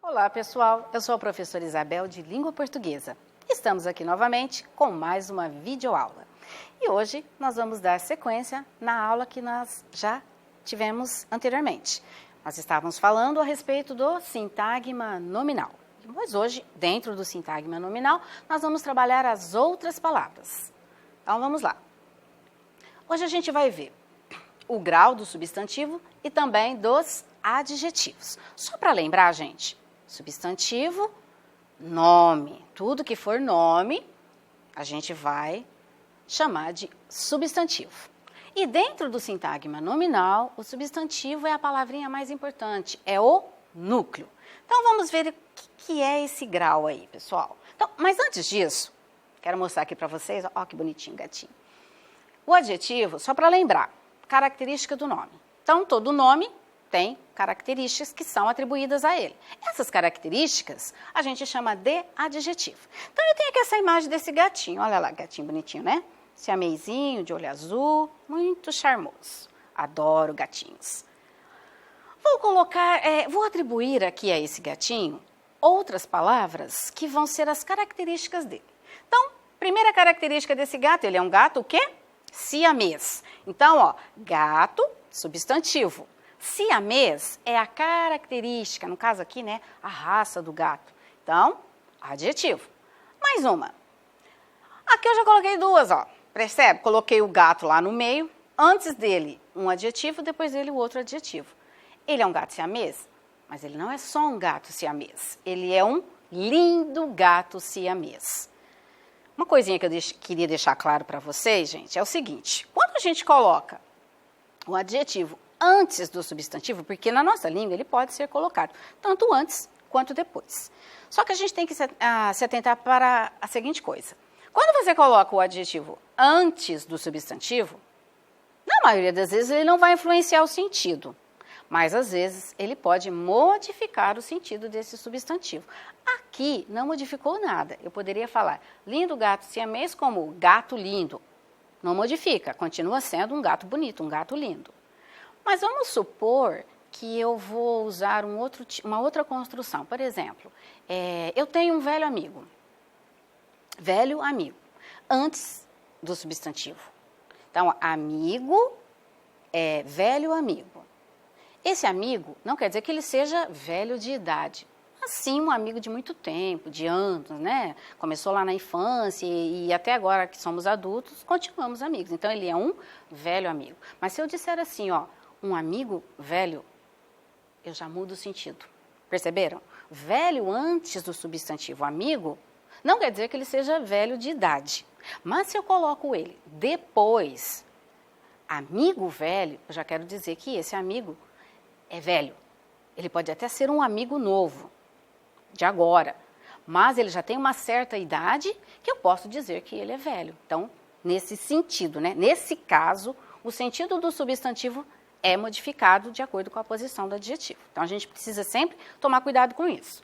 Olá, pessoal. Eu sou a professora Isabel de Língua Portuguesa. Estamos aqui novamente com mais uma videoaula. E hoje nós vamos dar sequência na aula que nós já tivemos anteriormente. Nós estávamos falando a respeito do sintagma nominal. Mas hoje, dentro do sintagma nominal, nós vamos trabalhar as outras palavras. Então, vamos lá. Hoje a gente vai ver o grau do substantivo e também dos adjetivos. Só para lembrar, gente, substantivo, nome. Tudo que for nome, a gente vai chamar de substantivo. E dentro do sintagma nominal, o substantivo é a palavrinha mais importante, é o núcleo. Então, vamos ver o que é esse grau aí, pessoal. Então, mas antes disso, quero mostrar aqui para vocês, ó que bonitinho gatinho. O adjetivo, só para lembrar, característica do nome. Então, todo nome tem características que são atribuídas a ele. Essas características a gente chama de adjetivo. Então, eu tenho aqui essa imagem desse gatinho. Olha lá, gatinho bonitinho, né? Siamezinho, de olho azul, muito charmoso. Adoro gatinhos. Vou atribuir aqui a esse gatinho outras palavras que vão ser as características dele. Então, primeira característica desse gato, ele é um gato o quê? Siamês. Então, ó, gato, substantivo. Siamês é a característica, no caso aqui, né, a raça do gato. Então, adjetivo. Mais uma. Aqui eu já coloquei duas, ó. Percebe? Coloquei o gato lá no meio, antes dele um adjetivo, depois dele o outro adjetivo. Ele é um gato siamês, mas ele não é só um gato siamês. Ele é um lindo gato siamês. Uma coisinha que eu queria deixar claro para vocês, gente, é o seguinte. Quando a gente coloca o adjetivo antes do substantivo, porque na nossa língua ele pode ser colocado tanto antes quanto depois. Só que a gente tem que se atentar para a seguinte coisa. Quando você coloca o adjetivo antes do substantivo, na maioria das vezes ele não vai influenciar o sentido. Mas, às vezes, ele pode modificar o sentido desse substantivo. Aqui, não modificou nada. Eu poderia falar lindo gato siamês como gato lindo. Não modifica, continua sendo um gato bonito, um gato lindo. Mas vamos supor que eu vou usar uma outra construção. Por exemplo, eu tenho um velho amigo. Velho amigo. Antes do substantivo. Então, amigo é velho amigo. Esse amigo não quer dizer que ele seja velho de idade. Assim, um amigo de muito tempo, de anos, né? Começou lá na infância e até agora que somos adultos, continuamos amigos. Então, ele é um velho amigo. Mas se eu disser assim, ó, um amigo velho, eu já mudo o sentido. Perceberam? Velho antes do substantivo amigo, não quer dizer que ele seja velho de idade. Mas se eu coloco ele depois, amigo velho, eu já quero dizer que esse amigo é velho. Ele pode até ser um amigo novo, de agora, mas ele já tem uma certa idade que eu posso dizer que ele é velho. Então, nesse sentido, né? Nesse caso, o sentido do substantivo é modificado de acordo com a posição do adjetivo. Então, a gente precisa sempre tomar cuidado com isso.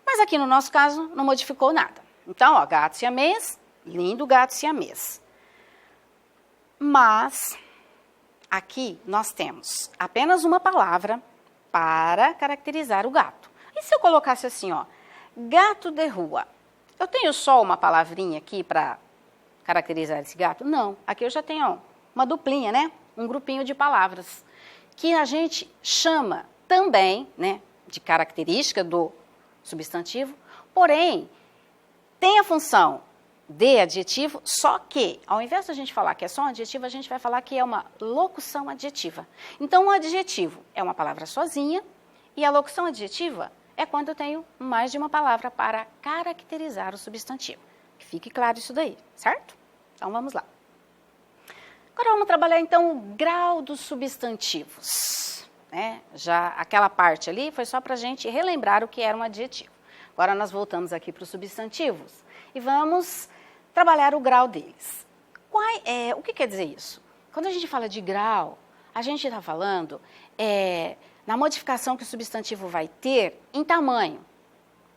Mas aqui no nosso caso, não modificou nada. Então, ó, gato siamês, lindo gato siamês. Mas aqui nós temos apenas uma palavra para caracterizar o gato. E se eu colocasse assim, ó, gato de rua? Eu tenho só uma palavrinha aqui para caracterizar esse gato? Não. Aqui eu já tenho ó, uma duplinha, né? Um grupinho de palavras que a gente chama também, né, de característica do substantivo, porém, tem a função de adjetivo, só que, ao invés de a gente falar que é só um adjetivo, a gente vai falar que é uma locução adjetiva. Então, um adjetivo é uma palavra sozinha e a locução adjetiva é quando eu tenho mais de uma palavra para caracterizar o substantivo. Que fique claro isso daí, certo? Então, vamos lá. Agora, vamos trabalhar, então, o grau dos substantivos. Né? Já aquela parte ali foi só para a gente relembrar o que era um adjetivo. Agora, nós voltamos aqui para os substantivos e vamos trabalhar o grau deles. O que quer dizer isso? Quando a gente fala de grau, a gente está falando na modificação que o substantivo vai ter em tamanho.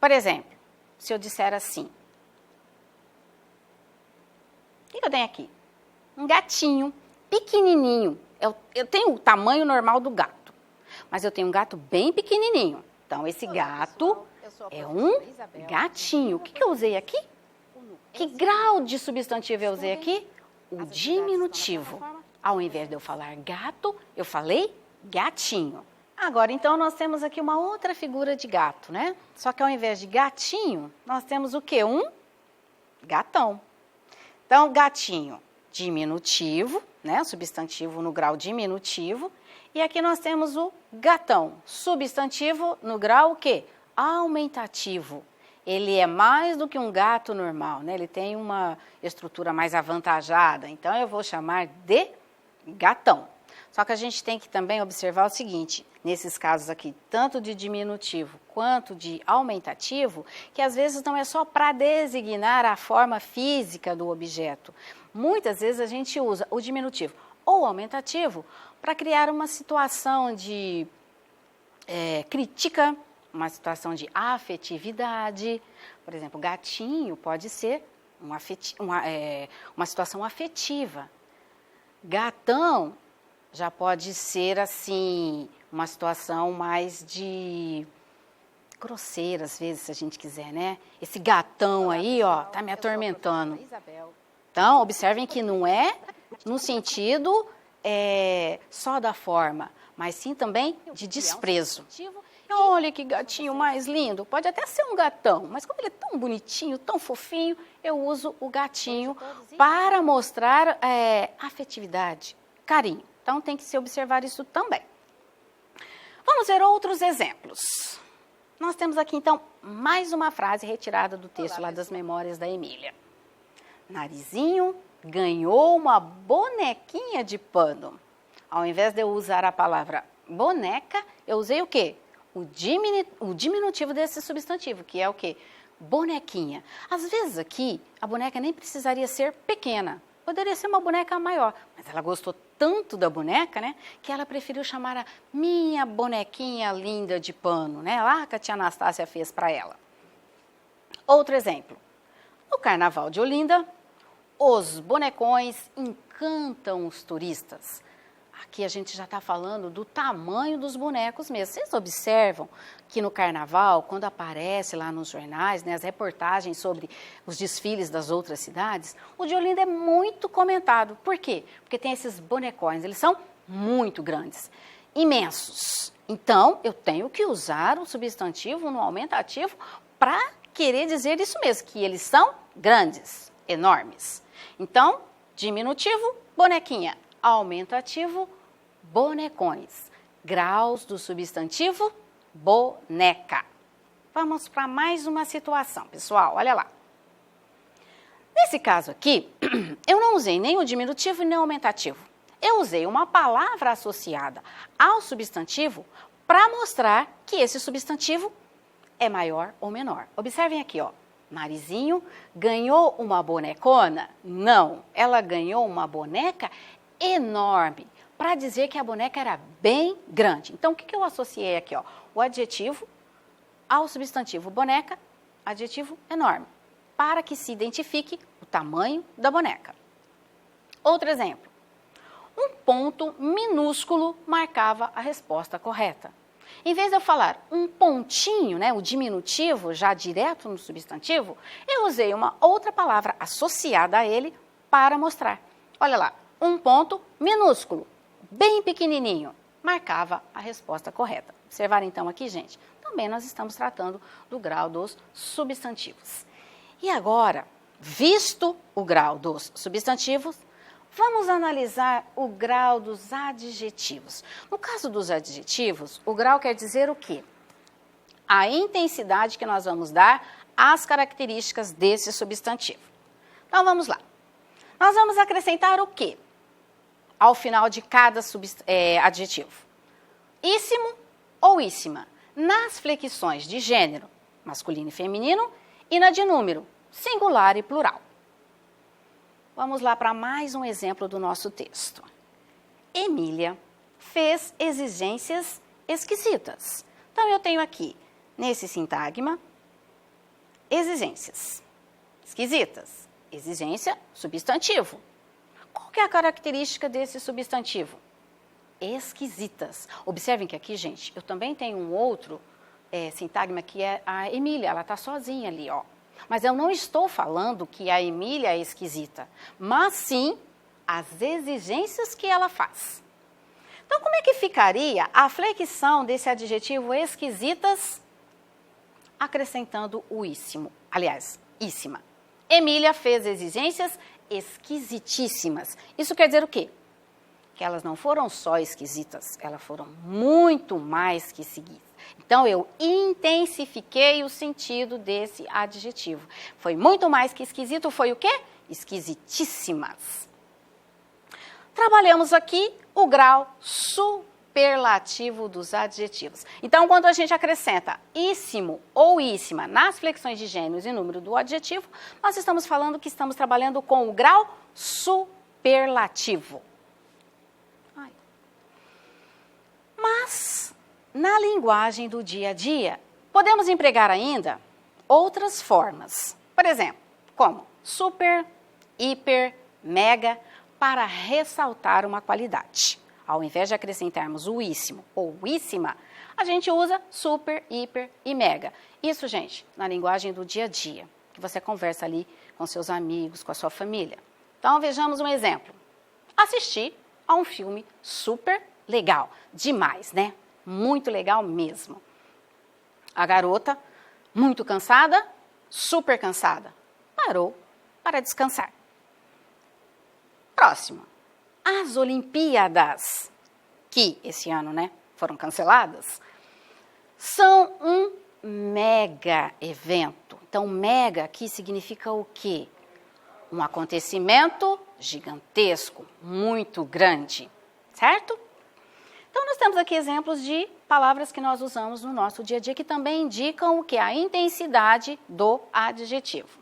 Por exemplo, se eu disser assim, o que eu tenho aqui? Um gatinho pequenininho. Eu tenho o tamanho normal do gato, mas eu tenho um gato bem pequenininho. Então, esse gato É um gatinho. O que eu usei aqui? Que grau de substantivo eu usei aqui? O diminutivo. Ao invés de eu falar gato, eu falei gatinho. Agora, então, nós temos aqui uma outra figura de gato, né? Só que ao invés de gatinho, nós temos o quê? Um gatão. Então, gatinho, diminutivo, né? Substantivo no grau diminutivo. E aqui nós temos o gatão, substantivo no grau o quê? Aumentativo. Ele é mais do que um gato normal, né? Ele tem uma estrutura mais avantajada, então eu vou chamar de gatão. Só que a gente tem que também observar o seguinte, nesses casos aqui, tanto de diminutivo quanto de aumentativo, que às vezes não é só para designar a forma física do objeto. Muitas vezes a gente usa o diminutivo ou aumentativo para criar uma situação de crítica, uma situação de afetividade. Por exemplo, gatinho pode ser uma situação afetiva. Gatão já pode ser, assim, uma situação mais de grosseira, às vezes, se a gente quiser, né? Esse gatão aí, ó, tá me atormentando. Então, observem que não é no sentido só da forma, mas sim também de desprezo. Olha que gatinho mais lindo. Pode até ser um gatão, mas como ele é tão bonitinho, tão fofinho, eu uso o gatinho para mostrar afetividade, carinho. Então, tem que se observar isso também. Vamos ver outros exemplos. Nós temos aqui, então, mais uma frase retirada do texto lá das Memórias da Emília. Narizinho ganhou uma bonequinha de pano. Ao invés de eu usar a palavra boneca, eu usei o quê? O diminutivo desse substantivo, que é o quê? Bonequinha. Às vezes aqui, a boneca nem precisaria ser pequena. Poderia ser uma boneca maior, mas ela gostou tanto da boneca, né, que ela preferiu chamar a minha bonequinha linda de pano, né, lá que a tia Anastácia fez para ela. Outro exemplo. No Carnaval de Olinda, os bonecões encantam os turistas. Aqui a gente já está falando do tamanho dos bonecos mesmo. Vocês observam que no Carnaval, quando aparece lá nos jornais, né, as reportagens sobre os desfiles das outras cidades, o de Olinda é muito comentado. Por quê? Porque tem esses bonecões, eles são muito grandes, imensos. Então, eu tenho que usar o substantivo no aumentativo para querer dizer isso mesmo, que eles são grandes, enormes. Então, diminutivo, bonequinha. Aumentativo, bonecões. Graus do substantivo, boneca. Vamos para mais uma situação, pessoal, olha lá. Nesse caso aqui, eu não usei nem o diminutivo nem o aumentativo. Eu usei uma palavra associada ao substantivo para mostrar que esse substantivo é maior ou menor. Observem aqui, ó. Narizinho ganhou uma bonecona? Não, ela ganhou uma boneca enorme, para dizer que a boneca era bem grande. Então, o que eu associei aqui? Ó? O adjetivo ao substantivo boneca, adjetivo enorme, para que se identifique o tamanho da boneca. Outro exemplo. Um ponto minúsculo marcava a resposta correta. Em vez de eu falar um pontinho, né, o diminutivo, já direto no substantivo, eu usei uma outra palavra associada a ele para mostrar. Olha lá. Um ponto minúsculo, bem pequenininho, marcava a resposta correta. Observaram então aqui, gente? Também nós estamos tratando do grau dos substantivos. E agora, visto o grau dos substantivos, vamos analisar o grau dos adjetivos. No caso dos adjetivos, o grau quer dizer o quê? A intensidade que nós vamos dar às características desse substantivo. Então, vamos lá. Nós vamos acrescentar o quê? Ao final de cada adjetivo. Íssimo ou íssima, nas flexões de gênero, masculino e feminino, e na de número, singular e plural. Vamos lá para mais um exemplo do nosso texto. Emília fez exigências esquisitas. Então, eu tenho aqui, nesse sintagma, exigências esquisitas. Exigência, substantivo. Qual que é a característica desse substantivo? Esquisitas. Observem que aqui, gente, eu também tenho um outro sintagma que é a Emília, ela está sozinha ali, ó. Mas eu não estou falando que a Emília é esquisita, mas sim as exigências que ela faz. Então, como é que ficaria a flexão desse adjetivo esquisitas acrescentando o íssimo? Aliás, íssima. Emília fez exigências esquisitíssimas. Isso quer dizer o quê? Que elas não foram só esquisitas, elas foram muito mais que esquisitas. Então, eu intensifiquei o sentido desse adjetivo. Foi muito mais que esquisito, foi o quê? Esquisitíssimas. Trabalhamos aqui o grau superlativo dos adjetivos. Então, quando a gente acrescenta íssimo ou íssima nas flexões de gêneros e número do adjetivo, nós estamos falando que estamos trabalhando com o grau superlativo. Mas, na linguagem do dia a dia, podemos empregar ainda outras formas. Por exemplo, como super, hiper, mega, para ressaltar uma qualidade. Ao invés de acrescentarmos o íssimo ou íssima, a gente usa super, hiper e mega. Isso, gente, na linguagem do dia a dia, que você conversa ali com seus amigos, com a sua família. Então, vejamos um exemplo. Assistir a um filme super legal, demais, né? Muito legal mesmo. A garota, muito cansada, super cansada, parou para descansar. Próximo. As Olimpíadas, que esse ano, né, foram canceladas, são um mega evento. Então, mega aqui significa o quê? Um acontecimento gigantesco, muito grande, certo? Então, nós temos aqui exemplos de palavras que nós usamos no nosso dia a dia que também indicam o que? A intensidade do adjetivo.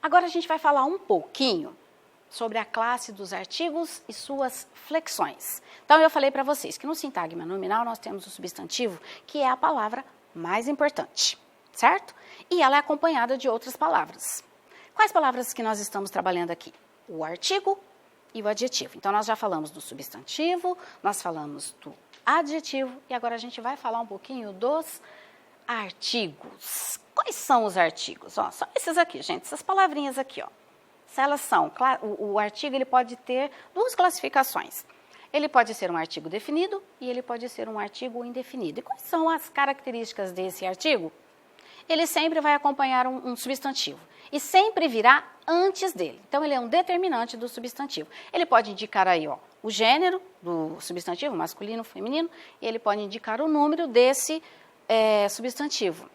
Agora, a gente vai falar um pouquinho sobre a classe dos artigos e suas flexões. Então, eu falei para vocês que no sintagma nominal nós temos o substantivo, que é a palavra mais importante, certo? E ela é acompanhada de outras palavras. Quais palavras que nós estamos trabalhando aqui? O artigo e o adjetivo. Então, nós já falamos do substantivo, nós falamos do adjetivo e agora a gente vai falar um pouquinho dos artigos. Quais são os artigos? Ó, são esses aqui, gente, essas palavrinhas aqui, ó. Elas são, o artigo ele pode ter duas classificações. Ele pode ser um artigo definido e ele pode ser um artigo indefinido. E quais são as características desse artigo? Ele sempre vai acompanhar um substantivo e sempre virá antes dele. Então, ele é um determinante do substantivo. Ele pode indicar aí, ó, o gênero do substantivo, masculino, feminino, e ele pode indicar o número desse substantivo,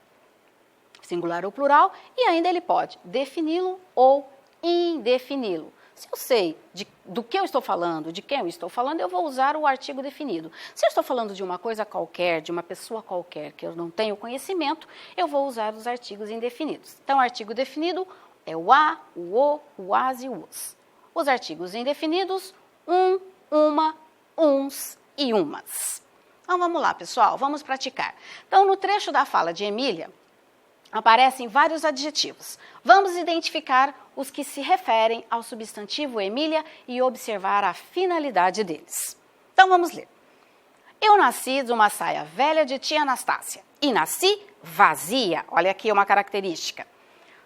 singular ou plural, e ainda ele pode defini-lo ou indefini-lo. Se eu sei do que eu estou falando, de quem eu estou falando, eu vou usar o artigo definido. Se eu estou falando de uma coisa qualquer, de uma pessoa qualquer, que eu não tenho conhecimento, eu vou usar os artigos indefinidos. Então, artigo definido é o a, o as e o os. Os artigos indefinidos, uma, uns e umas. Então, vamos lá, pessoal, vamos praticar. Então, no trecho da fala de Emília, aparecem vários adjetivos. Vamos identificar os que se referem ao substantivo Emília e observar a finalidade deles. Então, vamos ler. Eu nasci de uma saia velha de tia Anastácia e nasci vazia. Olha aqui uma característica.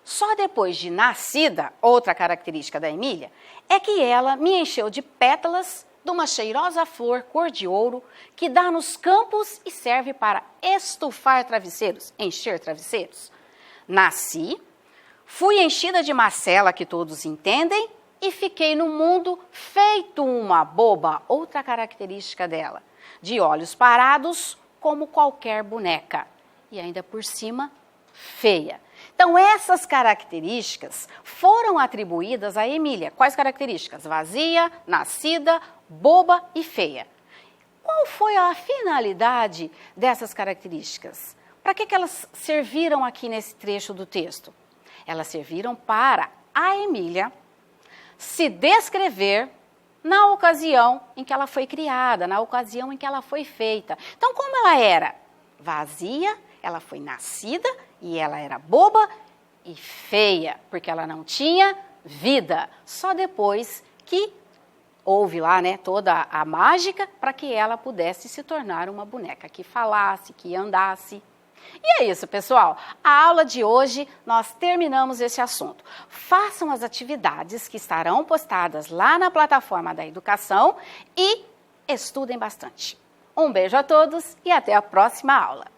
Só depois de nascida, outra característica da Emília, é que ela me encheu de pétalas de uma cheirosa flor cor de ouro que dá nos campos e serve para estufar travesseiros, encher travesseiros. Nasci, fui enchida de macela que todos entendem e fiquei no mundo feito uma boba, outra característica dela, de olhos parados como qualquer boneca e ainda por cima feia. Então, essas características foram atribuídas a Emília. Quais características? Vazia, nascida, boba e feia. Qual foi a finalidade dessas características? Para que elas serviram aqui nesse trecho do texto? Elas serviram para a Emília se descrever na ocasião em que ela foi criada, na ocasião em que ela foi feita. Então, como ela era vazia, ela foi nascida e ela era boba e feia, porque ela não tinha vida. Só depois que houve lá, né, toda a mágica para que ela pudesse se tornar uma boneca que falasse, que andasse. E é isso, pessoal. A aula de hoje nós terminamos esse assunto. Façam as atividades que estarão postadas lá na plataforma da educação e estudem bastante. Um beijo a todos e até a próxima aula.